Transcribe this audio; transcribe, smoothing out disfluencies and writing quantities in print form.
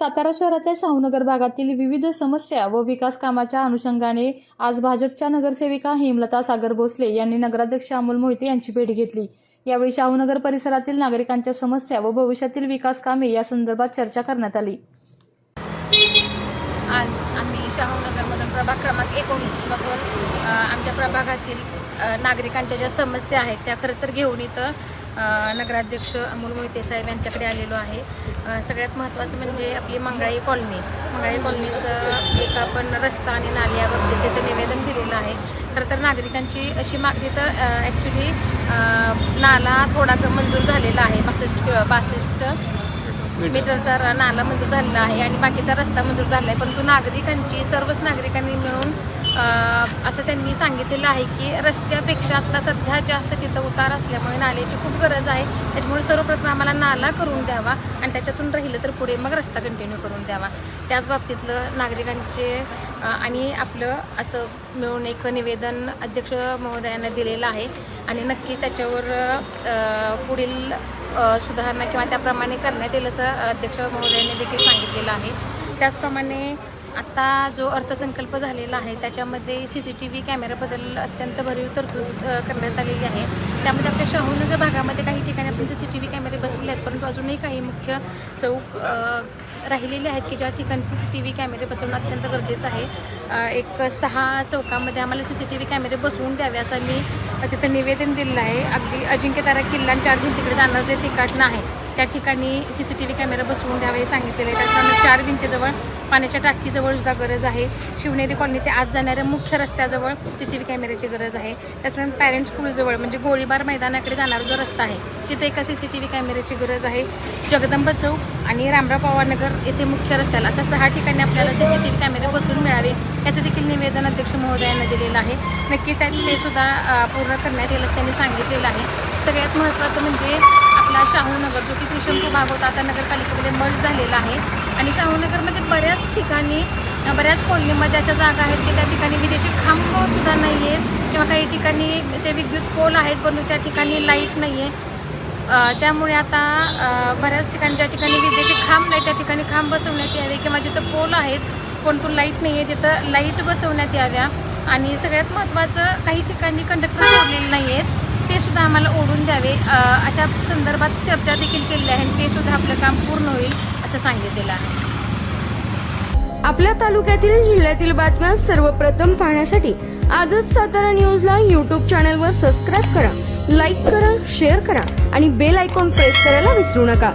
सातारा शहराच्या शाहूनगर भागातील विविध समस्या व विकास कामाच्या अनुषंगाने आज भाजपच्या नगरसेविका हेमलता सागर भोसले यांनी नगराध्यक्ष अमोल मोहिते यांची भेट घेतली। यावेळी शाहूनगर परिसरातील नागरिकांच्या समस्या व भविष्यातील विकास कामे या संदर्भात चर्चा करण्यात आली। आज आम्ही शाहूनगरमधून प्रभाग क्रमांक 19 मधून आमच्या प्रभागातील नागरिकांच्या ज्या समस्या आहेत त्या खरं तर घेऊन इथं नगराध्यक्ष अमोल मोहिते साहेब यांच्याकडे आलेलो आहे। सगळ्यात महत्त्वाचं म्हणजे आपली मंगळाई कॉलनीचं एक आपण रस्ता आणि नाली याबाबतीचे इथं निवेदन दिलेलं आहे। खरं तर नागरिकांची अशी मागणी तर ॲक्च्युली नाला थोडा मंजूर झालेला आहे, 62 मीटरचा नाला मंजूर झालेला आहे आणि बाकीचा रस्ता मंजूर झाला आहे, परंतु सर्वच नागरिकांनी मिळून असं त्यांनी सांगितलेलं आहे की रस्त्यापेक्षा आता सध्या जास्त तिथं उतार असल्यामुळे नाल्याची खूप गरज आहे। त्याच्यामुळे सर्वप्रथम आम्हाला नाला करून द्यावा आणि त्याच्यातून राहिलं तर पुढे मग रस्ता कंटिन्यू करून द्यावा। त्याच बाबतीतलं नागरिकांचे आणि आपलं असं मिळून एक निवेदन अध्यक्ष महोदयांना दिलेलं आहे आणि नक्कीच त्याच्यावर पुढील सुधारणा किंवा त्याप्रमाणे करण्यात येईल असं अध्यक्ष महोदयांनी देखील सांगितलेलं आहे। त्याचप्रमाणे आता जो अर्थसंकल्प झालेला आहे त्याच्यामध्ये CCTV कॅमेऱ्याबद्दल अत्यंत भरीव तरतूद करण्यात आलेली आहे। त्यामध्ये आपल्या शाहूनगर भागामध्ये काही ठिकाणी आपण CCTV कॅमेरे बसवले आहेत, परंतु अजूनही काही मुख्य चौक राहिलेले आहेत की ज्या ठिकाणी CCTV कॅमेरे बसवणं अत्यंत गरजेचं आहे। एक 6 चौकामध्ये आम्हाला CCTV कॅमेरे बसवून द्यावे असं मी तिथं निवेदन दिलेलं आहे। अगदी अजिंक्यतारा किल्ला आणि 4 भिंतीकडे जाणार जे ठिकाण आहे त्या ठिकाणी CCTV कॅमेरा बसवून द्यावे हे सांगितलेले आहे। त्याचप्रमाणे 4 भिंतीजवळ पाण्याच्या टाकीजवळ सुद्धा गरज आहे। शिवनेरी कॉलनी ते आत जाणाऱ्या मुख्य रस्त्याजवळ CCTV कॅमेऱ्याची गरज आहे। त्याचप्रमाणे पॅरेंट स्कूलजवळ म्हणजे गोळीबार मैदानाकडे जाणारा जो रस्ता आहे तिथे एका CCTV कॅमेऱ्याची गरज आहे। जगदंबा चौक आणि रामराव पवार नगर येथे मुख्य रस्त्याला अशा 6 ठिकाणी आपल्याला CCTV कॅमेरे बसवून मिळावे याचं देखील निवेदन अध्यक्ष महोदयांना दिलेलं आहे। नक्की ते सुद्धा पूर्ण करण्यात येईल असं त्यांनी सांगितलेलं आहे। सगळ्यात महत्त्वाचं म्हणजे आपला शाहूनगर जो की त्रिशंकू भाग होता आता नगरपालिकेमध्ये मर्ज झालेला आहे आणि शाहूनगरमध्ये बऱ्याच ठिकाणी बऱ्याच कॉलनीमध्ये अशा जागा आहेत की त्या ठिकाणी विजेचे खांब सुद्धा नाही आहेत किंवा काही ठिकाणी ते विद्युत पोल आहेत परंतु त्या ठिकाणी लाईट नाही आहे। त्यामुळे आता बऱ्याच ठिकाणी ज्या ठिकाणी विजेचे खांब नाही त्या ठिकाणी खांब बसवण्यात यावे किंवा जिथं पोल आहेत परंतु लाईट नाही आहे तिथं लाईट बसवण्यात याव्या आणि सगळ्यात महत्त्वाचं काही ठिकाणी कंडक्टर जोडलेले नाही आहेत ते सुद्धा आम्हाला ओढून द्यावे अशा संदर्भात चर्चा देखील केलेली आहे आणि ते सुद्धा आपलं काम पूर्ण होईल असं सांगितलेलं आहे। आपल्या तालुक्यातील जिल्ह्यातील बातम्या सर्वप्रथम पाहण्यासाठी आजच सातारा न्यूजला YouTube चॅनलवर सबस्क्राईब करा, लाईक करा, शेअर करा आणि बेल आयकॉन प्रेस करायला विसरू नका।